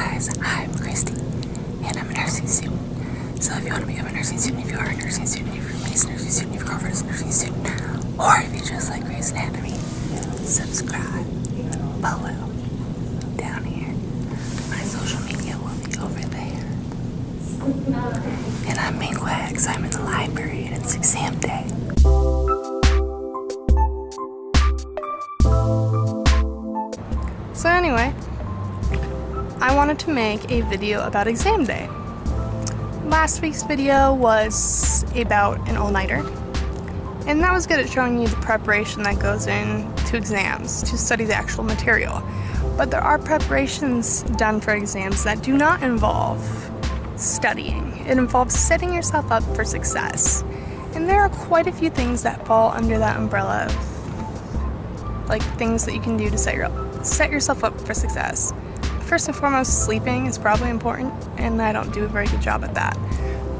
guys, I'm Christy, and I'm a nursing student. So if you want to become a nursing student, if you are a nursing student, if your roommate's a nursing student, if your girlfriend is a nursing student, or if you just like Grey's Anatomy, subscribe below, down here. My social media will be over there. And I'm being quiet because I'm in the library and it's exam day. So anyway, I wanted to make a video about exam day. Last week's video was about an all-nighter, and that was good at showing you the preparation that goes into exams to study the actual material. But there are preparations done for exams that do not involve studying. It involves setting yourself up for success. And there are quite a few things that fall under that umbrella of like things that you can do to set yourself up for success. First and foremost, sleeping is probably important, and I don't do a very good job at that.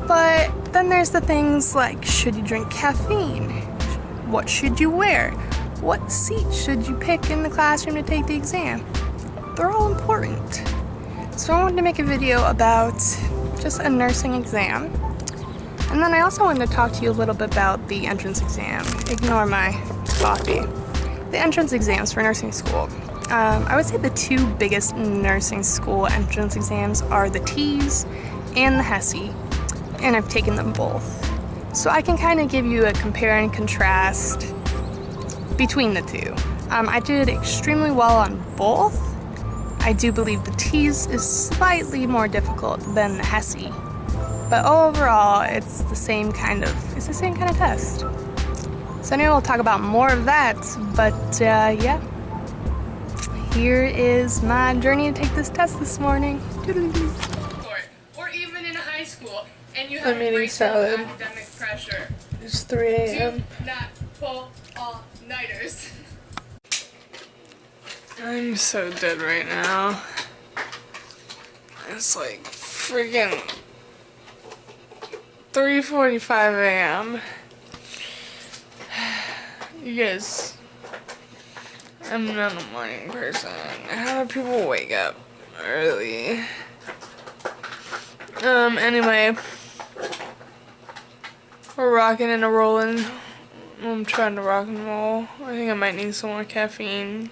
But then there's the things like, should you drink caffeine? What should you wear? What seat should you pick in the classroom to take the exam? They're all important. So I wanted to make a video about just a nursing exam. And then I also wanted to talk to you a little bit about the entrance exam. Ignore my coffee. The entrance exams for nursing school. I would say the two biggest nursing school entrance exams are the TEAS and the HESI, and I've taken them both. So I can kind of give you a compare and contrast between the two. I did extremely well on both. I do believe the TEAS is slightly more difficult than the HESI, but overall it's the same kind of test. So anyway, we'll talk about more of that, but yeah. Here is my journey to take this test this morning. Or even in high school, and you have great academic pressure. It's 3 a.m. Do not pull all-nighters. I'm so dead right now. It's like freaking 3:45 a.m. You guys, I'm not a morning person. How do people wake up early? Anyway, we're rocking and a rolling. I'm trying to rock and roll. I think I might need some more caffeine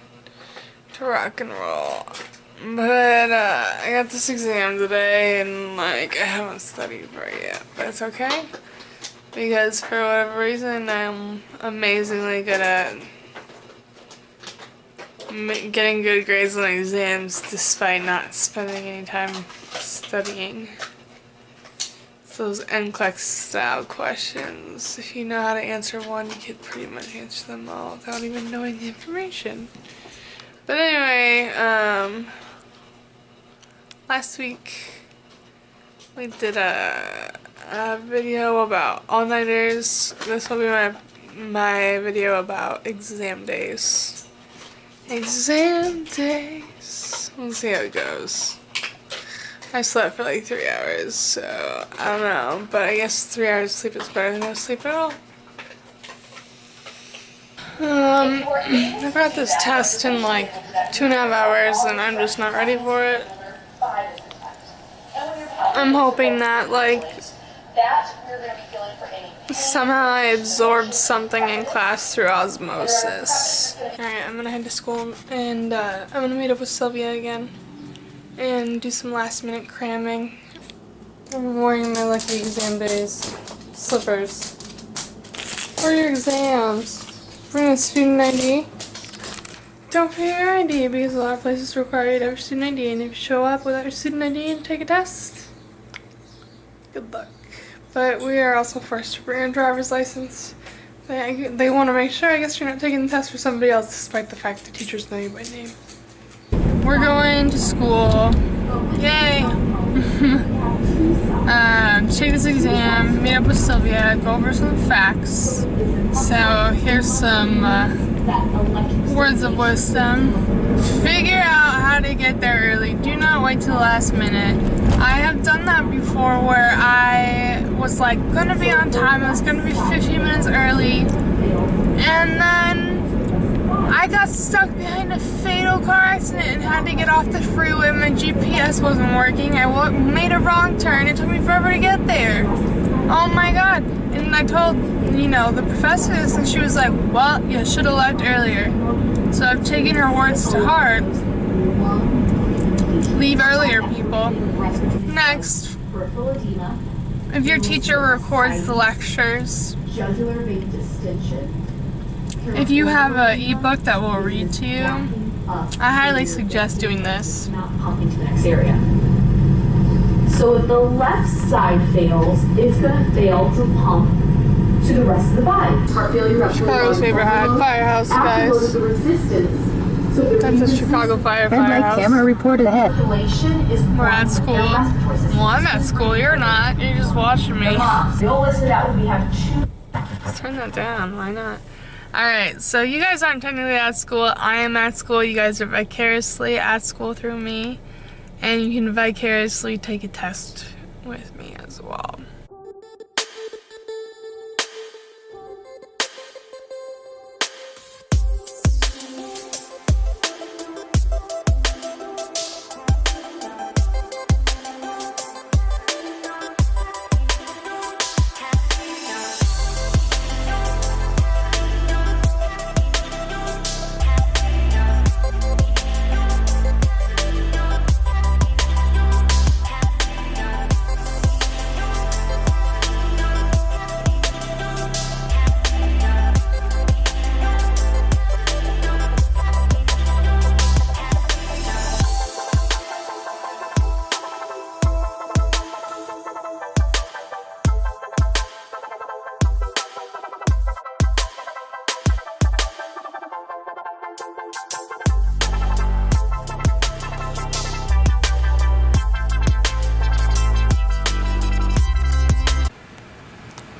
to rock and roll. But, I got this exam today and, like, I haven't studied for it yet. But it's okay. Because for whatever reason, I'm amazingly good at getting good grades on exams despite not spending any time studying. It's those NCLEX style questions. If you know how to answer one, you could pretty much answer them all without even knowing the information. But anyway, last week we did a video about all-nighters. This will be my video about exam days. Exam days. We'll see how it goes. I slept for like 3 hours, so I don't know. But I guess 3 hours of sleep is better than no sleep at all. I got this test in like 2.5 hours and I'm just not ready for it. I'm hoping that like somehow I absorbed something in class through osmosis. Alright, I'm gonna head to school and I'm gonna meet up with Sylvia again and do some last minute cramming. I'm wearing my lucky exam days slippers. For your exams, bring a student ID. Don't forget your ID because a lot of places require you to have your student ID, and if you show up without your student ID and take a test, good luck. But we are also forced to bring a driver's license. They want to make sure, I guess, you're not taking the test for somebody else despite the fact the teachers know you by name. We're going to school. Yay! Take this exam, meet up with Sylvia, go over some facts. So here's some words of wisdom. Figure out how to get there early. Do not wait till the last minute. I have done that before where I was like gonna be on time. I was gonna be 15 minutes early, and then I got stuck behind a fatal car accident and had to get off the freeway. My GPS wasn't working. I made a wrong turn. It took me forever to get there. Oh my god. And I told, the professor this, and she was like, well, you should have left earlier. So I've taken her words to heart. Leave earlier, people. Next, if your teacher records the lectures, if you have an ebook that will read to you, I highly suggest doing this. So if the left side fails, it's going to fail to pump to the rest of the body. Heart failure. Chicago's favorite firehouse, guys. That's a Chicago firehouse. Camera report ahead. We're at school. Well, I'm at school. You're not. You're just watching me. You'll listen out when we have two. Let's turn that down. Why not? Alright, so you guys aren't technically at school. I am at school. You guys are vicariously at school through me. And you can vicariously take a test with me as well.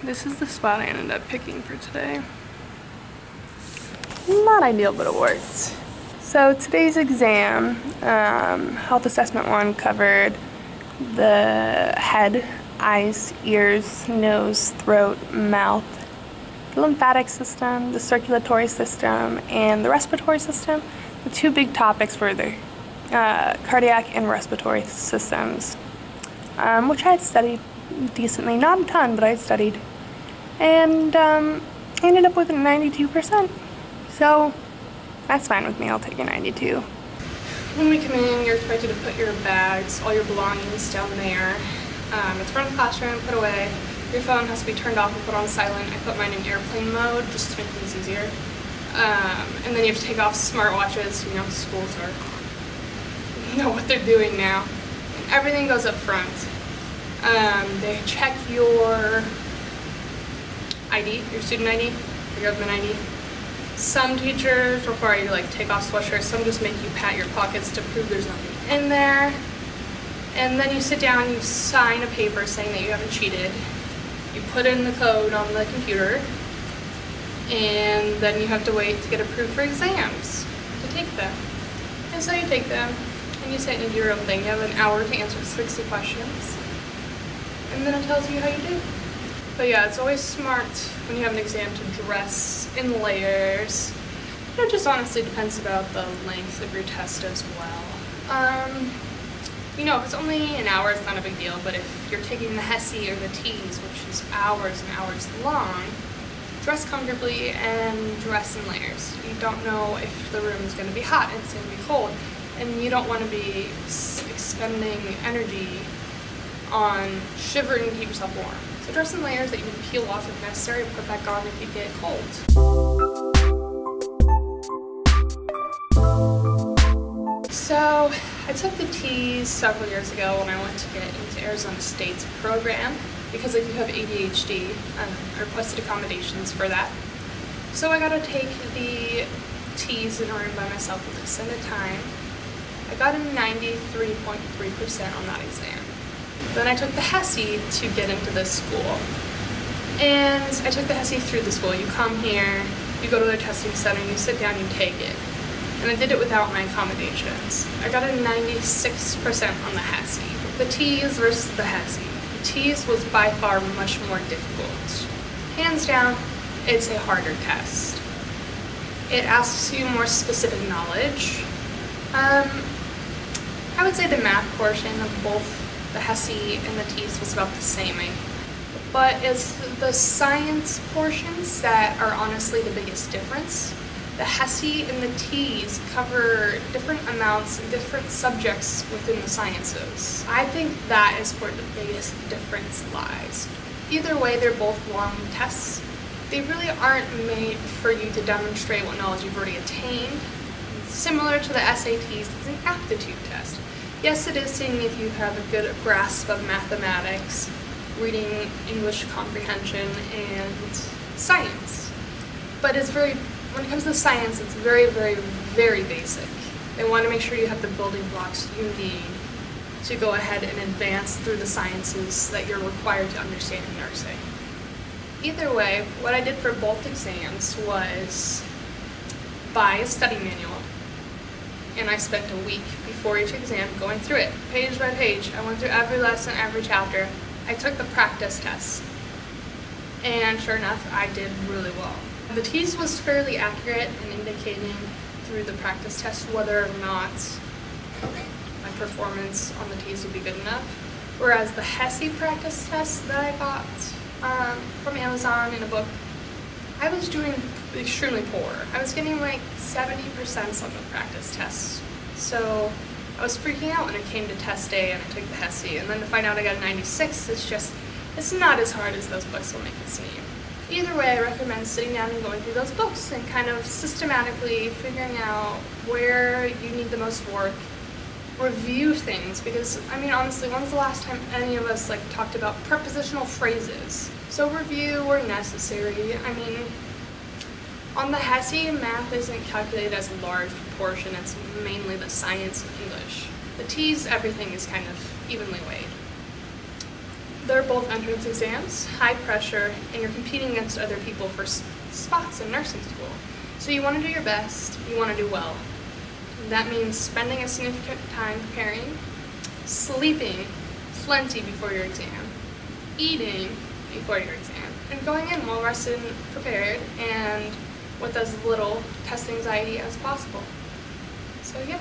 This is the spot I ended up picking for today. Not ideal, but it worked. So today's exam, health assessment 1 covered the head, eyes, ears, nose, throat, mouth, the lymphatic system, the circulatory system, and the respiratory system. The 2 big topics were the cardiac and respiratory systems, which I had studied decently, not a ton, but I had studied. And I ended up with a 92%. So that's fine with me, I'll take a 92. When we come in, you're expected to put your bags, all your belongings down there. At the front of the classroom, put away. Your phone has to be turned off and put on silent. I put mine in airplane mode just to make things easier. And then you have to take off smartwatches. Schools know what they're doing now. And everything goes up front. They check your ID, your student ID, your government ID. Some teachers require you to take off sweatshirts. Some just make you pat your pockets to prove there's nothing in there. And then you sit down and you sign a paper saying that you haven't cheated. You put in the code on the computer, and then you have to wait to get approved for exams to take them. And so you take them, and you sit and do your own thing. You have an hour to answer 60 questions, and then it tells you how you do. But yeah, it's always smart when you have an exam to dress in layers. It just honestly depends about the length of your test as well. If it's only an hour, it's not a big deal, but if you're taking the HESI or the TEAS, which is hours and hours long, dress comfortably and dress in layers. You don't know if the room is going to be hot and it's going to be cold, and you don't want to be expending energy on shivering to keep yourself warm. So dress in layers that you can peel off if necessary and put back on if you get cold. So I took the TEAS several years ago when I went to get into Arizona State's program because I do have ADHD. I requested accommodations for that. So I got to take the TEAS in a room by myself with extended time. I got a 93.3% on that exam. Then I took the HESI to get into this school. And I took the HESI through the school. You come here, you go to their testing center, you sit down, you take it. And I did it without my accommodations. I got a 96% on the HESI. The TEAS versus the HESI. The TEAS was by far much more difficult. Hands down, it's a harder test. it asks you more specific knowledge. I would say the math portion of both the HESI and the TEAS was about the same, but it's the science portions that are honestly the biggest difference. The HESI and the TEAS cover different amounts and different subjects within the sciences. I think that is where the biggest difference lies. Either way, they're both long tests. They really aren't made for you to demonstrate what knowledge you've already attained. Similar to the SATs, it's an aptitude test. Yes, it is seeing if you have a good grasp of mathematics, reading, English comprehension, and science. But when it comes to science, it's very, very, very basic. They want to make sure you have the building blocks you need to go ahead and advance through the sciences that you're required to understand in nursing. Either way, what I did for both exams was buy a study manual, and I spent a week before each exam going through it, page by page. I went through every lesson, every chapter. I took the practice tests, and sure enough, I did really well. The TEAS was fairly accurate in indicating through the practice test whether or not my performance on the TEAS would be good enough, whereas the HESI practice test that I got from Amazon in a book, I was doing extremely poor. I was getting like 70% on the practice tests. So I was freaking out when it came to test day and I took the HESI, and then to find out I got a 96, it's not as hard as those books will make it seem. Either way, I recommend sitting down and going through those books and kind of systematically figuring out where you need the most work. Review things, because I mean honestly, when's the last time any of us talked about prepositional phrases? So review where necessary. I mean, on the HESI, math isn't calculated as a large proportion, it's mainly the science and English. The TEAS, everything is kind of evenly weighed. They're both entrance exams, high pressure, and you're competing against other people for spots in nursing school. So you want to do your best, you want to do well. That means spending a significant time preparing, sleeping plenty before your exam, eating before your exam, and going in well rested and prepared and with as little test anxiety as possible. So yeah.